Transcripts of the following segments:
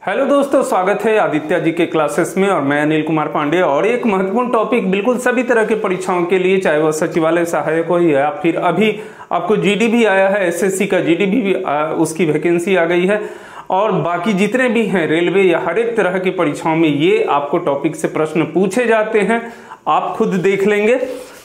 Hello दोस्तों, स्वागत है आदित्य जी के क्लासेस में और मैं अनिल कुमार पांडे। और एक महत्वपूर्ण टॉपिक बिल्कुल सभी तरह के परीक्षाओं के लिए, चाहे वह सचिवालय सहायक हो या फिर अभी आपको जीडी भी आया है, एसएससी का जीडी भी उसकी वैकेंसी आ गई है, और बाकी जितने भी हैं रेलवे या हर एक तरह की परीक्षाओं में ये आपको टॉपिक से प्रश्न पूछे जाते हैं। आप खुद देख लेंगे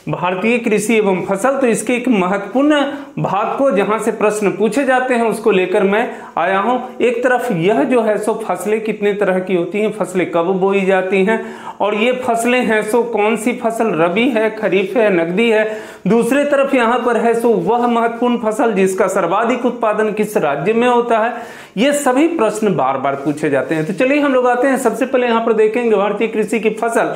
भारतीय कृषि एवं फसल, तो इसके एक महत्वपूर्ण भाग को जहां से प्रश्न पूछे जाते हैं उसको लेकर मैं आया हूं। एक तरफ यह जो है सो फसलें कितने तरह की होती हैं, फसलें कब बोई जाती हैं, और ये फसलें हैं सो कौन सी फसल रबी है, खरीफ है, नकदी है। दूसरे तरफ यहाँ पर है सो वह महत्वपूर्ण फसल जिसका सर्वाधिक उत्पादन किस राज्य में होता है। ये सभी प्रश्न बार बार पूछे जाते हैं। तो चलिए हम लोग आते हैं, सबसे पहले यहाँ पर देखेंगे भारतीय कृषि की फसल।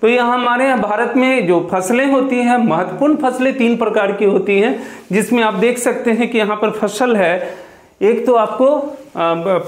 तो यहाँ हमारे यहाँ भारत में जो फसलें होती हैं, महत्वपूर्ण फसलें 3 प्रकार की होती हैं, जिसमें आप देख सकते हैं कि यहाँ पर फसल है। एक तो आपको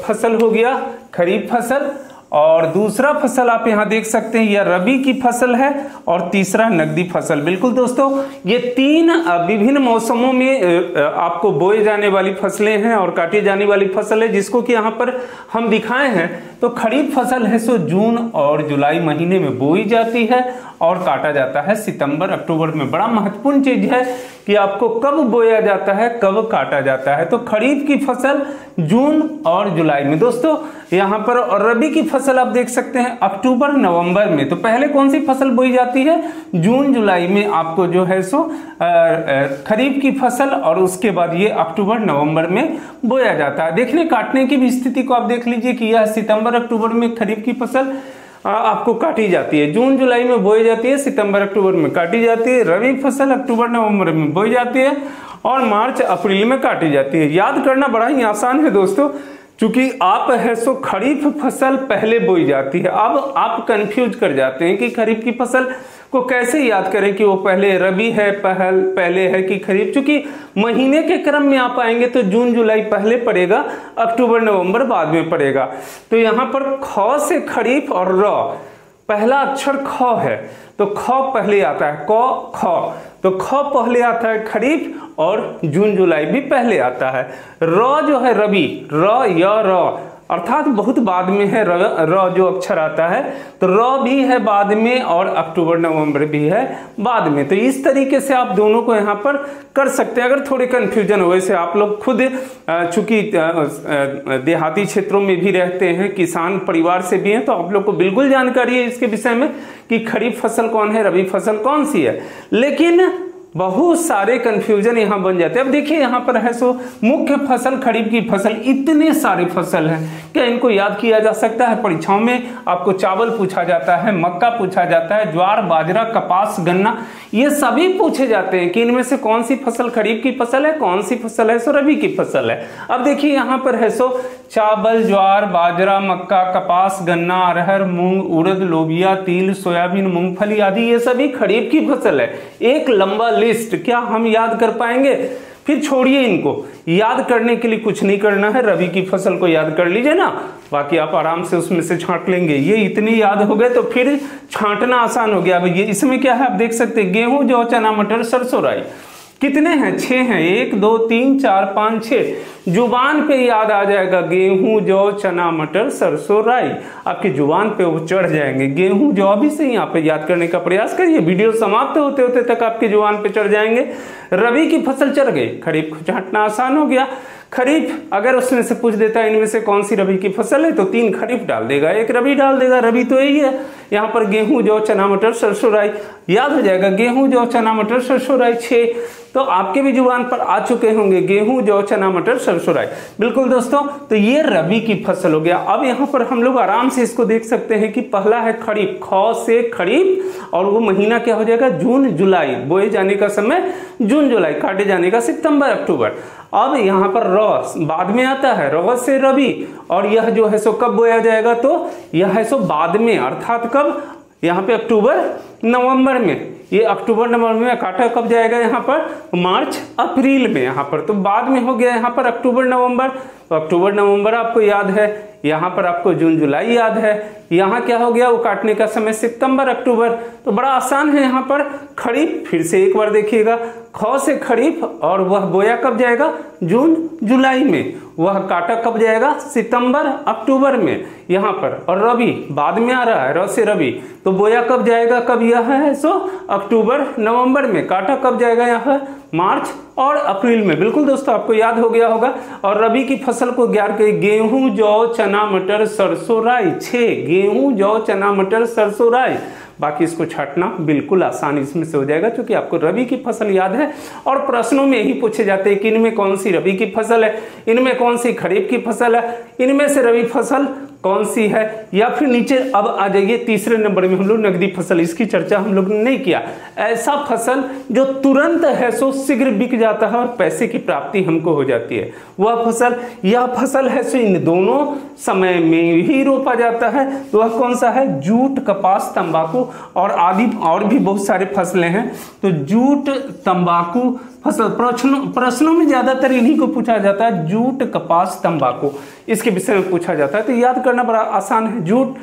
फसल हो गया खरीफ फसल, और दूसरा फसल आप यहाँ देख सकते हैं यह रबी की फसल है, और तीसरा नकदी फसल। बिल्कुल दोस्तों, ये 3 विभिन्न मौसमों में आपको बोए जाने वाली फसलें हैं और काटी जाने वाली फसल है, जिसको कि यहाँ पर हम दिखाए हैं। तो खरीफ फसल है सो जून और जुलाई महीने में बोई जाती है और काटा जाता है सितंबर अक्टूबर में। बड़ा महत्वपूर्ण चीज है कि आपको कब बोया जाता है, कब काटा जाता है। तो खरीफ की फसल जून और जुलाई में दोस्तों यहाँ पर, और रबी की फसल आप देख सकते हैं अक्टूबर नवंबर में। तो पहले कौन सी फसल बोई जाती है, जून जुलाई में आपको जो है सो खरीफ की फसल, और उसके बाद ये अक्टूबर नवंबर में बोया जाता है। देखने काटने की भी स्थिति को आप देख लीजिए कि यह सितंबर अक्टूबर में खरीफ की फसल आपको काटी जाती है, जून जुलाई में बोई जाती है, सितंबर अक्टूबर में काटी जाती है। रबी फसल अक्टूबर नवंबर में बोई जाती है और मार्च अप्रैल में काटी जाती है। याद करना बड़ा ही आसान है दोस्तों, क्योंकि आप है सो खरीफ फसल पहले बोई जाती है। अब आप कंफ्यूज कर जाते हैं कि खरीफ की फसल को कैसे याद करें कि वो पहले रबी है पहले है कि खरीफ। चूंकि महीने के क्रम में आप आएंगे तो जून जुलाई पहले पड़ेगा, अक्टूबर नवंबर बाद में पड़ेगा। तो यहाँ पर ख से खरीफ और र, पहला अक्षर ख है तो ख पहले आता है, क ख, तो ख पहले आता है खरीफ, और जून जुलाई भी पहले आता है। र जो है रबी, र या र अर्थात बहुत बाद में है, र जो अक्षर आता है, तो र भी है बाद में और अक्टूबर नवंबर भी है बाद में। तो इस तरीके से आप दोनों को यहाँ पर कर सकते हैं। अगर थोड़े कंफ्यूजन हो, वैसे आप लोग खुद चूंकि देहाती क्षेत्रों में भी रहते हैं, किसान परिवार से भी हैं, तो आप लोग को बिल्कुल जानकारी है इसके विषय में कि खरीफ फसल कौन है, रबी फसल कौन सी है। लेकिन बहुत सारे कंफ्यूजन यहाँ बन जाते हैं। अब देखिए यहाँ पर है सो मुख्य फसल खरीफ की फसल, इतने सारे फसल हैं, क्या इनको याद किया जा सकता है। परीक्षाओं में आपको चावल पूछा जाता है, मक्का पूछा जाता है, ज्वार बाजरा कपास गन्ना, ये सभी पूछे जाते हैं कि इनमें से कौन सी फसल खरीफ की फसल है, कौन सी फसल है सो रबी की फसल है। अब देखिए यहाँ पर है सो चावल ज्वार बाजरा मक्का कपास गन्ना अरहर मूंग उड़द लोबिया तिल सोयाबीन मूंगफली आदि, ये सभी खरीफ की फसल है। एक लंबा लिस्ट, क्या हम याद कर पाएंगे? फिर छोड़िए, इनको याद करने के लिए कुछ नहीं करना है, रबी की फसल को याद कर लीजिए ना, बाकी आप आराम से उसमें से छांट लेंगे। ये इतने याद हो गए तो फिर छांटना आसान हो गया। अब ये इसमें क्या है आप देख सकते हैं, गेहूं जौ चना मटर सरसों राई, कितने हैं? 6 हैं, 1 2 3 4 5 6। जुबान पे याद आ जाएगा गेहूं जौ चना मटर सरसों राई, आपकी जुबान पे वो चढ़ जाएंगे। गेहूं जौ भी से यहाँ पे याद करने का प्रयास करिए, वीडियो समाप्त होते होते तक आपकी जुबान पे चढ़ जाएंगे। रबी की फसल चढ़ गई, खरीफ को छांटना आसान हो गया। खरीफ अगर उसमें से पूछ देता है इनमें से कौन सी रबी की फसल है, तो 3 खरीफ डाल देगा, 1 रबी डाल देगा। रबी तो यही है, यहाँ पर गेहूं जौ चना मटर सरसों राई याद हो जाएगा, गेहूं जौ चना मटर सरसों राई 6 तो आपके भी जुबान पर आ चुके होंगे, गेहूं जौ चना मटर सरसों राई। बिल्कुल दोस्तों, तो ये रबी की फसल हो गया। अब यहाँ पर हम लोग आराम से इसको देख सकते हैं कि पहला है खरीफ, ख से खरीफ, और वो महीना क्या हो जाएगा, जून जुलाई, बोए जाने का समय जून जुलाई, काटे जाने का सितंबर अक्टूबर। अब यहाँ पर र बाद में आता है, र से रबी, और यह जो है सो कब बोया जाएगा, तो यह है सो बाद में, अर्थात कब, यहाँ पे अक्टूबर नवंबर में, ये अक्टूबर नवंबर में। काटा कब जाएगा यहाँ पर? मार्च अप्रैल में यहाँ पर। तो बाद में हो गया यहाँ पर अक्टूबर नवंबर, तो अक्टूबर नवंबर आपको याद है। यहाँ पर आपको जून जुलाई याद है। यहाँ क्या हो गया? वो काटने का समय सितंबर अक्टूबर। तो बड़ा आसान है यहाँ पर। खरीफ फिर से एक बार देखिएगा, ख से खरीफ, और वह बोया कब जाएगा? जून जुलाई में। वह काटा कब जाएगा? सितंबर अक्टूबर में यहाँ पर। और रबी बाद में आ रहा है, र से रबी, तो बोया कब जाएगा? कब यह है सो अक्टूबर नवंबर में। काटा कब जाएगा? यह मार्च और अप्रैल में। बिल्कुल दोस्तों, आपको याद हो गया होगा। और रबी की फसल को 11 के गेहूं, जौ, चना, मटर, सरसों, राई। 6 गेहूं, जौ, चना, मटर, सरसों, राई। बाकी इसको छाटना बिल्कुल आसानी इसमें से हो जाएगा, क्योंकि आपको रबी की फसल याद है। और प्रश्नों में यही पूछे जाते हैं कि इनमें कौन सी रबी की फसल है, इनमें कौन सी खरीफ की फसल है, इनमें से रबी फसल कौन सी है। या फिर नीचे अब आ जाइए तीसरे नंबर में हम लोग नकदी फसल, इसकी चर्चा हम लोग ने नहीं किया। ऐसा फसल जो तुरंत है सो शीघ्र बिक जाता है और पैसे की प्राप्ति हमको हो जाती है, वह फसल। यह फसल है सो इन दोनों समय में ही रोपा जाता है। तो वह कौन सा है? जूट, कपास, तंबाकू और आदि और भी बहुत सारे फसलें हैं। तो जूट, तंबाकू फसल। प्रश्नों में ज्यादातर इन्हीं को पूछा जाता है, जूट, कपास, तंबाकू, इसके विषय में पूछा जाता है। तो याद करना बड़ा आसान है। जूट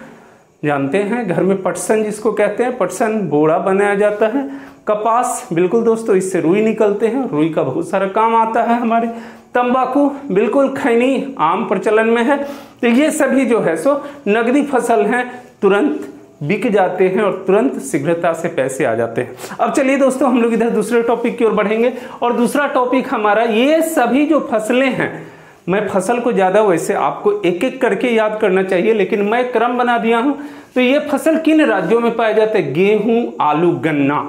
जानते हैं, घर में पटसन जिसको कहते हैं, पटसन बोरा बनाया जाता है। कपास बिल्कुल दोस्तों, इससे रुई निकलते हैं, रुई का बहुत सारा काम आता है हमारे। तंबाकू बिल्कुल खैनी आम प्रचलन में है। तो ये सभी जो है सो नगदी फसल हैं, तुरंत बिक जाते हैं और तुरंत शीघ्रता से पैसे आ जाते हैं। अब चलिए दोस्तों, हम लोग इधर दूसरे टॉपिक की ओर बढ़ेंगे। और दूसरा टॉपिक हमारा, ये सभी जो फसलें हैं, मैं फसल को ज्यादा वैसे आपको एक एक करके याद करना चाहिए, लेकिन मैं क्रम बना दिया हूं। तो ये फसल किन राज्यों में पाए जाते हैं? गेहूं, आलू, गन्ना।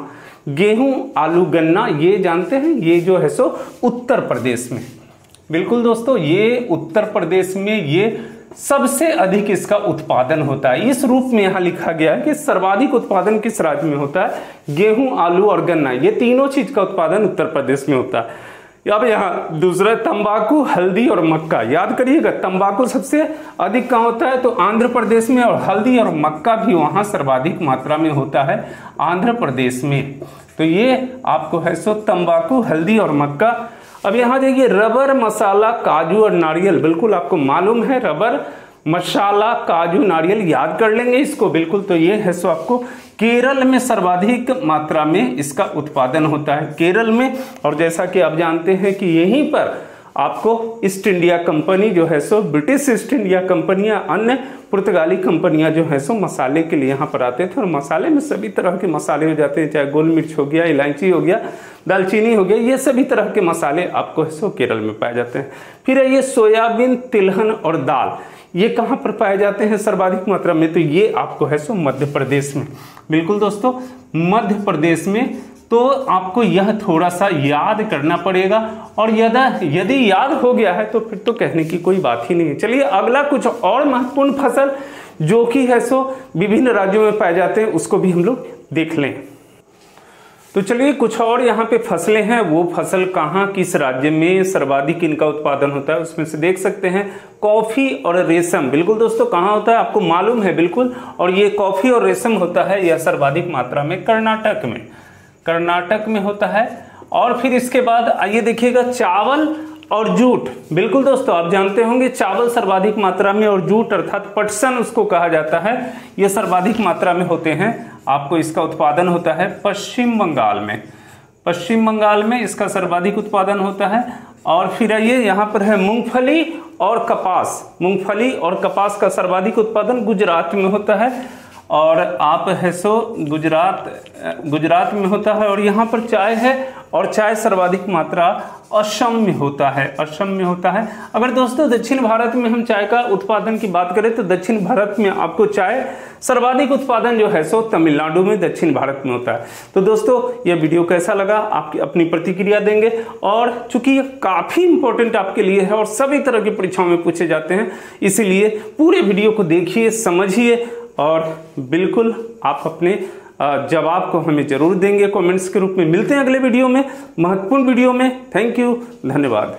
गेहूं, आलू, गन्ना, ये जानते हैं, ये जो है सो उत्तर प्रदेश में। बिल्कुल दोस्तों, ये उत्तर प्रदेश में ये सबसे अधिक इसका उत्पादन होता है। इस रूप में यहां लिखा गया है कि सर्वाधिक उत्पादन किस राज्य में होता है? गेहूं, आलू और गन्ना, ये तीनों चीज का उत्पादन उत्तर प्रदेश में होता है। अब यहाँ दूसरा तंबाकू, हल्दी और मक्का। याद करिएगा, तंबाकू सबसे अधिक कहाँ होता है? तो आंध्र प्रदेश में। और हल्दी और मक्का भी वहां सर्वाधिक मात्रा में होता है, आंध्र प्रदेश में। तो ये आपको है सो तंबाकू, हल्दी और मक्का। अब यहाँ देखिए, रबर, मसाला, काजू और नारियल। बिल्कुल आपको मालूम है, रबर, मसाला, काजू, नारियल, याद कर लेंगे इसको बिल्कुल। तो ये है सो आपको केरल में सर्वाधिक मात्रा में इसका उत्पादन होता है, केरल में। और जैसा कि आप जानते हैं कि यहीं पर आपको ईस्ट इंडिया कंपनी जो है सो, ब्रिटिश ईस्ट इंडिया कंपनी या अन्य पुर्तगाली कंपनियां जो है सो मसाले के लिए यहाँ पर आते थे। और मसाले में सभी तरह के मसाले हो जाते हैं, चाहे गोल मिर्च हो गया, इलायची हो गया, दालचीनी हो गया, ये सभी तरह के मसाले आपको है सो केरल में पाए जाते हैं। फिर ये सोयाबीन, तिलहन और दाल, ये कहाँ पर पाए जाते हैं सर्वाधिक मात्रा में? तो ये आपको है सो मध्य प्रदेश में। बिल्कुल दोस्तों, मध्य प्रदेश में। तो आपको यह थोड़ा सा याद करना पड़ेगा, और यदि याद हो गया है तो फिर तो कहने की कोई बात ही नहीं है। चलिए अगला कुछ और महत्वपूर्ण फसल जो कि है सो विभिन्न राज्यों में पाए जाते हैं, उसको भी हम लोग देख लें। तो चलिए कुछ और यहाँ पे फसलें हैं, वो फसल कहाँ किस राज्य में सर्वाधिक इनका उत्पादन होता है उसमें से देख सकते हैं। कॉफी और रेशम, बिल्कुल दोस्तों कहाँ होता है आपको मालूम है बिल्कुल। और ये कॉफी और रेशम होता है यह सर्वाधिक मात्रा में कर्नाटक में, कर्नाटक में होता है। और फिर इसके बाद आइए देखिएगा, चावल और जूट। बिल्कुल दोस्तों आप जानते होंगे चावल सर्वाधिक मात्रा में, और जूट अर्थात पटसन उसको कहा जाता है, ये सर्वाधिक मात्रा में होते हैं। आपको इसका उत्पादन होता है पश्चिम बंगाल में, पश्चिम बंगाल में इसका सर्वाधिक उत्पादन होता है। और फिर आइए यहाँ पर है मूंगफली और कपास, मूंगफली और कपास का सर्वाधिक उत्पादन गुजरात में होता है। और आप है सो गुजरात में होता है। और यहाँ पर चाय है, और चाय सर्वाधिक मात्रा असम में होता है, असम में होता है। अगर दोस्तों दक्षिण भारत में हम चाय का उत्पादन की बात करें तो दक्षिण भारत में आपको चाय सर्वाधिक उत्पादन जो है सो तमिलनाडु में, दक्षिण भारत में होता है। तो दोस्तों यह वीडियो कैसा लगा, आपकी अपनी प्रतिक्रिया देंगे। और चूंकि ये काफी इंपॉर्टेंट आपके लिए है और सभी तरह की परीक्षाओं में पूछे जाते हैं, इसीलिए पूरे वीडियो को देखिए, समझिए, और बिल्कुल आप अपने जवाब को हमें जरूर देंगे कमेंट्स के रूप में। मिलते हैं अगले वीडियो में, महत्वपूर्ण वीडियो में। थैंक यू, धन्यवाद।